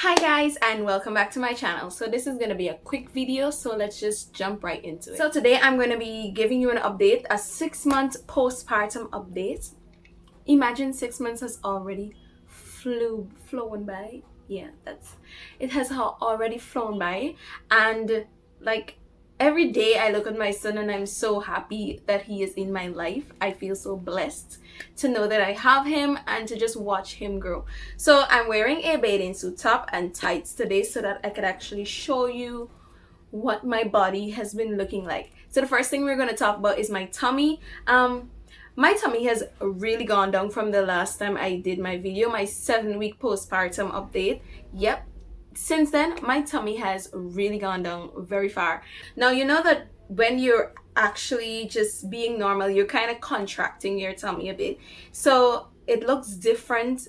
Hi guys, and welcome back to my channel. So this is going to be a quick video, so let's just jump right into it. So today I'm going to be giving you an update, a 6-month postpartum update. Imagine 6 months has already flown by. Yeah, it has already flown by, and like every day I look at my son and I'm so happy that he is in my life. I feel so blessed to know that I have him and to just watch him grow. So I'm wearing a bathing suit top and tights today so that I could actually show you what my body has been looking like. So the first thing we're going to talk about is my tummy. My tummy has really gone down from the last time I did my video, my 7-week postpartum update. Yep. Since then, my tummy has really gone down very far. Now, you know that when you're actually just being normal, you're kind of contracting your tummy a bit. So it looks different.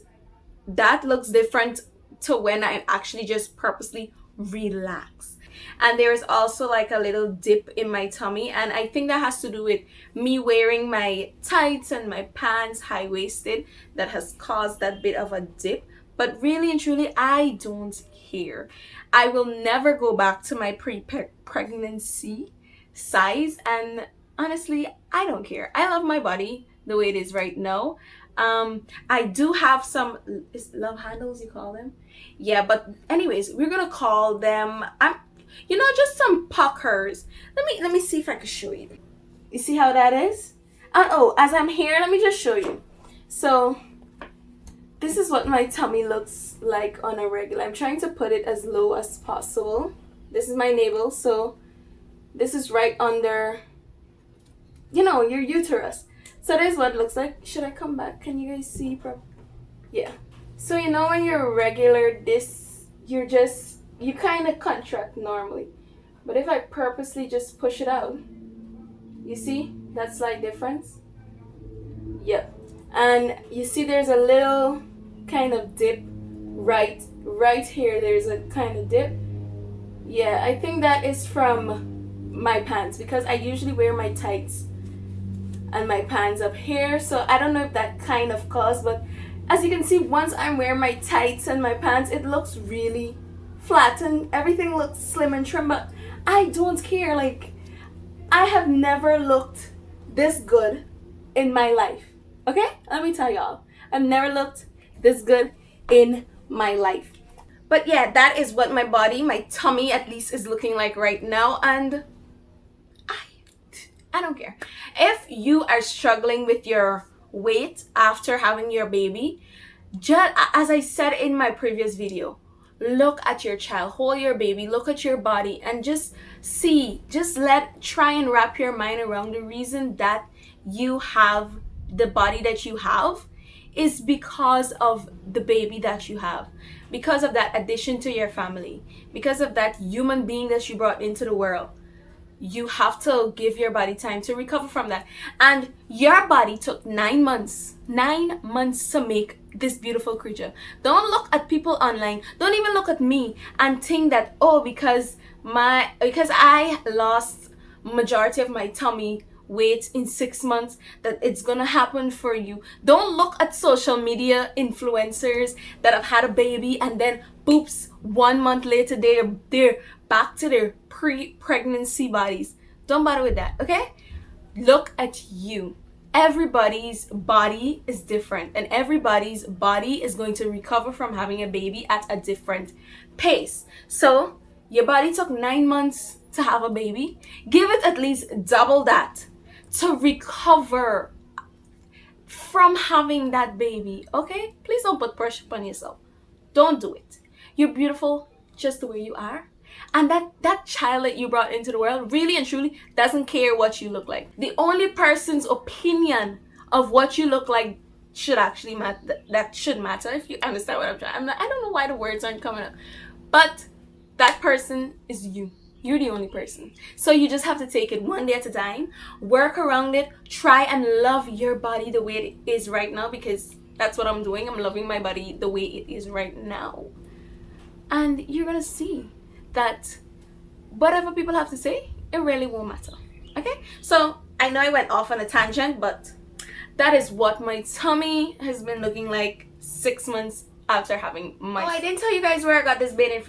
That looks different to when I actually just purposely relax. And there's also like a little dip in my tummy, and I think that has to do with me wearing my tights and my pants high-waisted that has caused that bit of a dip. But really and truly, I don't care. I will never go back to my pre-pregnancy size, and honestly, I don't care. I love my body the way it is right now. I do have some love handles, you call them? Yeah, but anyways, we're gonna call them just some puckers. Let me see if I can show you. You see how that is? And oh, as I'm here, let me just show you. So this is what my tummy looks like on a regular. I'm trying to put it as low as possible. This is my navel, so this is right under, your uterus. So this is what it looks like. Should I come back? Can you guys see? Yeah. So when you're regular, you kind of contract normally. But if I purposely just push it out, you see that slight difference? Yep. And you see there's a little kind of dip right here. There's a kind of dip. Yeah, I think that is from my pants, because I usually wear my tights and my pants up here. So I don't know if that kind of caused, but as you can see, once I'm wearing my tights and my pants, it looks really flat and everything looks slim and trim. But I don't care. Like, I have never looked this good in my life. Okay? Let me tell y'all. I've never looked this good in my life. But yeah, that is what my tummy at least is looking like right now. And I don't care. If you are struggling with your weight after having your baby, just as I said in my previous video, look at your child, hold your baby, look at your body, and try and wrap your mind around the reason that you have the body that you have is because of the baby that you have, because of that addition to your family, because of that human being that you brought into the world. You have to give your body time to recover from that. And your body took 9 months to make this beautiful creature. Don't look at people online, don't even look at me and think that, because I lost majority of my tummy weight in 6 months, that it's gonna happen for you. Don't look at social media influencers that have had a baby and then boops, 1 month later they're back to their pre-pregnancy bodies. Don't bother with that, okay? Look at you. Everybody's body is different, and everybody's body is going to recover from having a baby at a different pace. So your body took 9 months to have a baby. Give it at least double that to recover from having that baby, okay? Please don't put pressure on yourself. Don't do it. You're beautiful just the way you are. And that child that you brought into the world really and truly doesn't care what you look like. The only person's opinion of what you look like should actually matter. That should matter, if you understand what I'm trying. I don't know why the words aren't coming up. But that person is you. You're the only person. So you just have to take it one day at a time, work around it, try and love your body the way it is right now, because that's what I'm doing. I'm loving my body the way it is right now. And you're gonna see that whatever people have to say, it really won't matter. Okay? So I know I went off on a tangent, but that is what my tummy has been looking like 6 months after having my... Oh, I didn't tell you guys where I got this bathing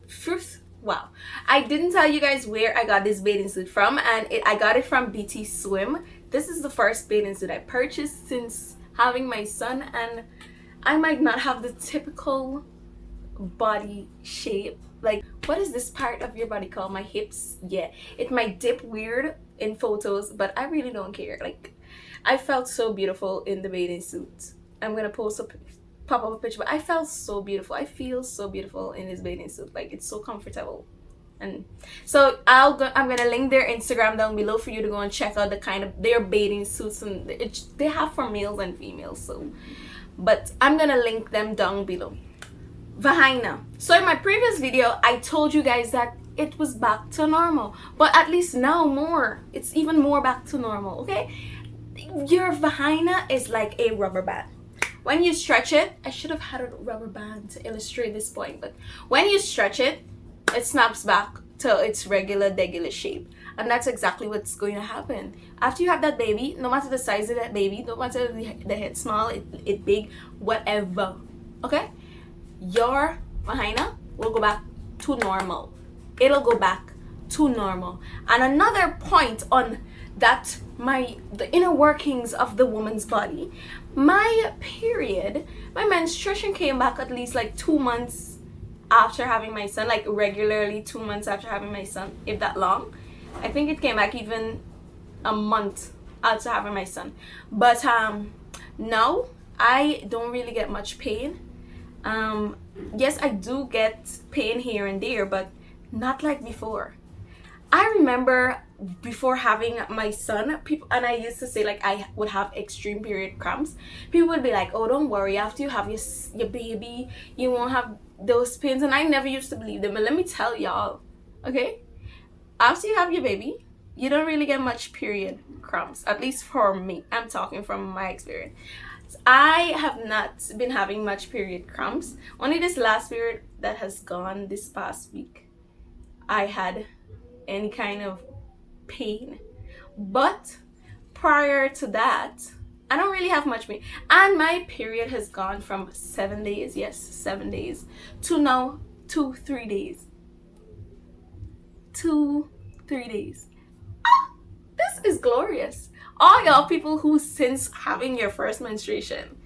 fruit. Wow. I didn't tell you guys where I got this bathing suit from, and I got it from BT Swim. This is the first bathing suit I purchased since having my son, and I might not have the typical body shape. Like, what is this part of your body called? My hips? Yeah, it might dip weird in photos, but I really don't care. Like, I felt so beautiful in the bathing suit. I'm gonna pop up a picture, but I felt so beautiful. I feel so beautiful in this bathing suit. Like, it's so comfortable. And so I'm gonna link their Instagram down below for you to go and check out the kind of their bathing suits, and they have for males and females. So, but I'm gonna link them down below. Vagina. So in my previous video, I told you guys that it was back to normal, but at least now it's even more back to normal. Okay, your vagina is like a rubber band. When you stretch it, I should have had a rubber band to illustrate this point, but when you stretch it, it snaps back to its regular shape, and that's exactly what's going to happen after you have that baby. No matter the size of that baby, no matter the head small, it big, whatever, okay, your vagina will go back to normal. It'll go back to normal. And another point on that, the inner workings of the woman's body, my menstruation came back at least like 2 months after having my son, like regularly 2 months after having my son, if that long. I think it came back even a month after having my son. But now I don't really get much pain. Yes, I do get pain here and there, but not like before. I remember before having my son, people, and I used to say like I would have extreme period cramps. People would be like, oh, don't worry, after you have your baby, you won't have those pains. And I never used to believe them, but let me tell y'all, okay, after you have your baby, you don't really get much period cramps, at least for me. I'm talking from my experience. I have not been having much period cramps. Only this last period that has gone this past week, I had any kind of pain. But prior to that, I don't really have much pain. And my period has gone from 7 days, yes, 7 days, to now 2-3 days. 2-3 days. This is glorious. All y'all people who since having your first menstruation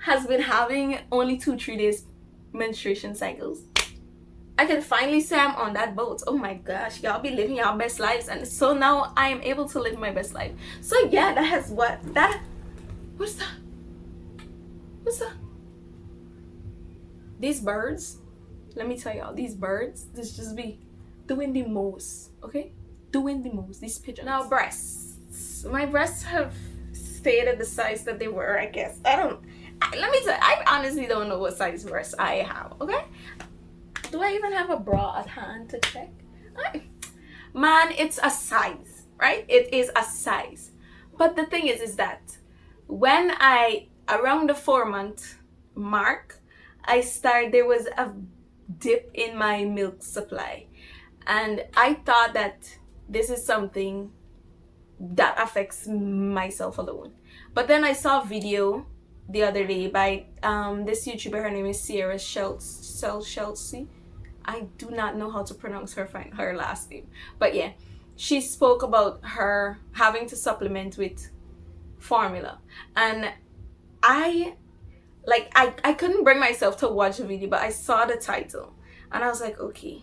has been having only 2-3 days menstruation cycles, I can finally say I'm on that boat. Oh my gosh, y'all be living your best lives, and so now I am able to live my best life. So yeah, what's that? These birds, let me tell y'all, these birds, this just be doing the most, okay? Doing the most, these pigeons. Now breasts. My breasts have stayed at the size that they were, I guess. Let me tell you, I honestly don't know what size breasts I have, okay? Do I even have a bra at hand to check? Man, it's a size, right? It is a size. But the thing is that when around the 4-month mark, there was a dip in my milk supply. And I thought that this is something that affects myself alone. But then I saw a video the other day by this YouTuber. Her name is Sierra Sheltsy. I do not know how to pronounce her last name, but yeah, she spoke about her having to supplement with formula, and I couldn't bring myself to watch the video, but I saw the title and I was like, okay,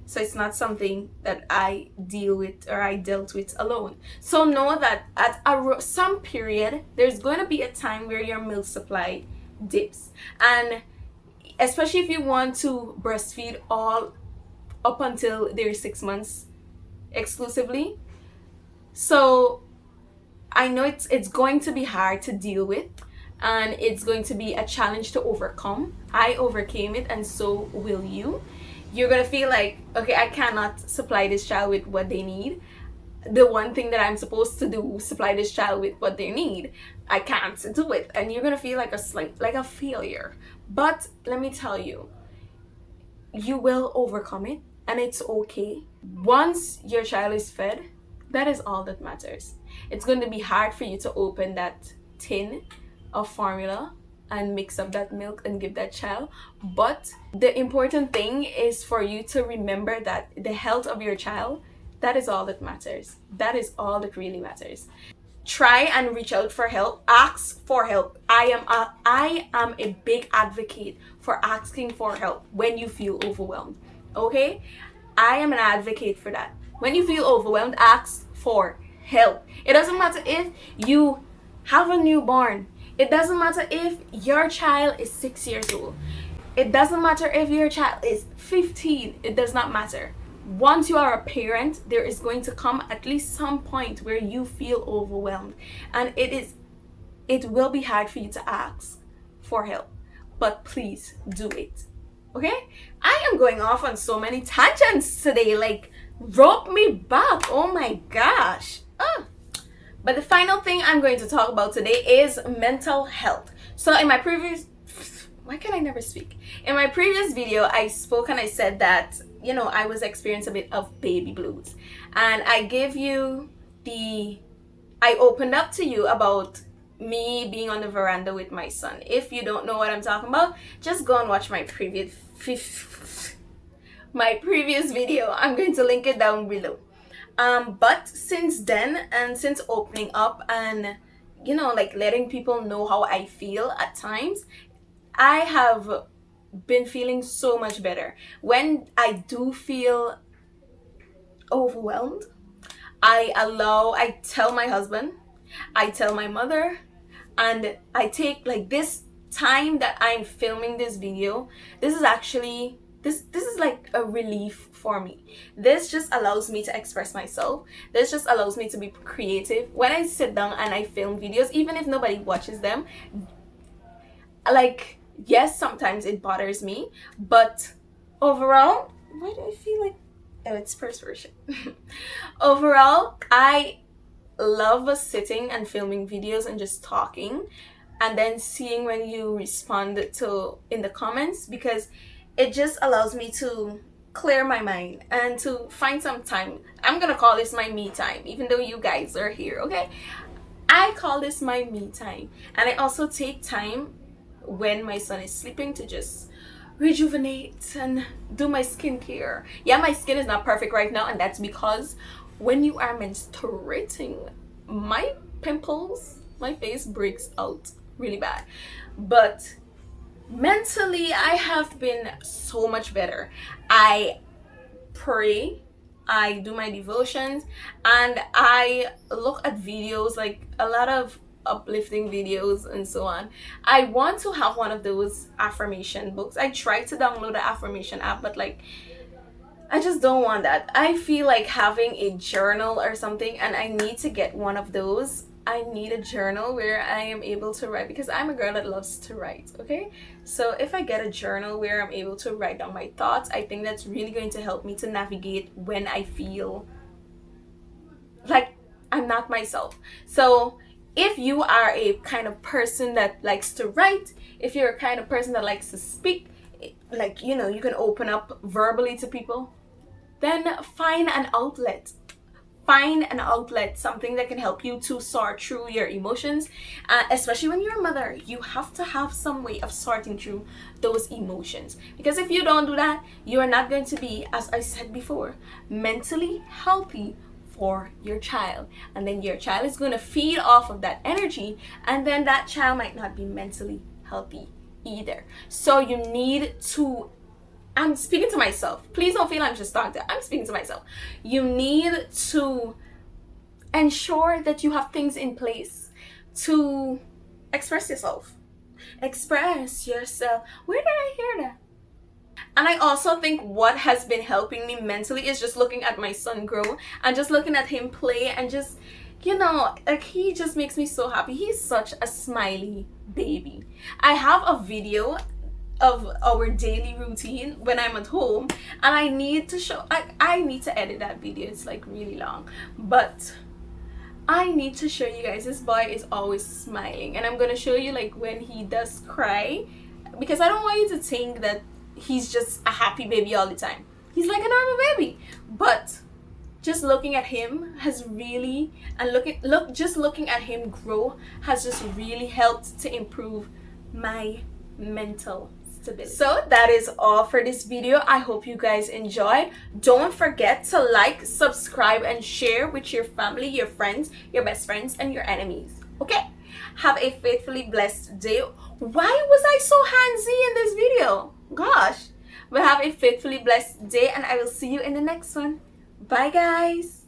so it's not something that I deal with or I dealt with alone. So know that at some period there's going to be a time where your milk supply dips, and especially if you want to breastfeed all up until they're 6 months exclusively. So I know it's going to be hard to deal with, and it's going to be a challenge to overcome. I overcame it, and so will you. You're gonna feel like, okay, I cannot supply this child with what they need. The one thing that I'm supposed to do, supply this child with what they need, I can't do it, and you're gonna feel like a failure. But let me tell you, you will overcome it, and it's okay. Once your child is fed, that is all that matters. It's going to be hard for you to open that tin of formula and mix up that milk and give that child. But the important thing is for you to remember that the health of your child, that is all that matters. That is all that really matters. Try and reach out for help. Ask for help. I am a big advocate for asking for help when you feel overwhelmed. Okay? I am an advocate for that. When you feel overwhelmed, ask for help. It doesn't matter if you have a newborn. It doesn't matter if your child is 6 years old. It doesn't matter if your child is 15. It does not matter. Once you are a parent, there is going to come at least some point where you feel overwhelmed, and it will be hard for you to ask for help, but please do it. Okay? I am going off on so many tangents today, like rope me back. Oh my gosh. But the final thing I'm going to talk about today is mental health. So in my previous why can I never speak? In my previous video, I spoke and I said that, you know, I was experiencing a bit of baby blues. And I opened up to you about me being on the veranda with my son. If you don't know what I'm talking about, just go and watch my previous video. I'm going to link it down below. But since then, and since opening up and, you know, like letting people know how I feel at times, I have been feeling so much better. When I do feel overwhelmed, I tell my husband, I tell my mother, and I take like this time that I'm filming this video. This is actually this is like a relief for me. This just allows me to express myself. This just allows me to be creative. When I sit down and I film videos, even if nobody watches them, like, yes, sometimes it bothers me, but overall, why do I feel like, oh, it's perspiration. Overall, I love sitting and filming videos and just talking, and then seeing when you respond to in the comments, because it just allows me to clear my mind and to find some time. I'm gonna call this my me time, even though you guys are here, okay? I call this my me time. And I also take time when my son is sleeping to just rejuvenate and do my skincare. Yeah, my skin is not perfect right now, and that's because when you are menstruating, my pimples, my face breaks out really bad. But mentally, I have been so much better. I pray, I do my devotions, and I look at videos, like a lot of uplifting videos and so on. I want to have one of those affirmation books. I tried to download the affirmation app, but like, I just don't want that. I feel like having a journal or something, and I need to get one of those. I need a journal where I am able to write, because I'm a girl that loves to write, okay? So if I get a journal where I'm able to write down my thoughts, I think that's really going to help me to navigate when I feel like I'm not myself. So if you are a kind of person that likes to write, if you're a kind of person that likes to speak, like, you know, you can open up verbally to people, then find an outlet. Find an outlet, something that can help you to sort through your emotions. Especially when you're a mother, you have to have some way of sorting through those emotions. Because if you don't do that, you are not going to be, as I said before, mentally healthy for your child. And then your child is going to feed off of that energy, and then that child might not be mentally healthy either. So you need to, I'm speaking to myself. Please don't feel I'm just talking to, I'm speaking to myself. You need to ensure that you have things in place to express yourself. Express yourself. Where did I hear that? And I also think what has been helping me mentally is just looking at my son grow and just looking at him play, and just, you know, like, he just makes me so happy. He's such a smiley baby. I have a video of our daily routine when I'm at home, and I need to show, I need to edit that video. It's like really long, but I need to show you guys. This boy is always smiling, and I'm gonna show you like when he does cry, because I don't want you to think that he's just a happy baby all the time. He's like a normal baby, but just looking at him has really, and just looking at him grow has just really helped to improve my mental stability. So that is all for this video. I hope you guys enjoy. Don't forget to like, subscribe, and share with your family, your friends, your best friends, and your enemies. Okay? Have a faithfully blessed day. Why was I so handsy in this video? Gosh. But have a faithfully blessed day, and I will see you in the next one. Bye, guys.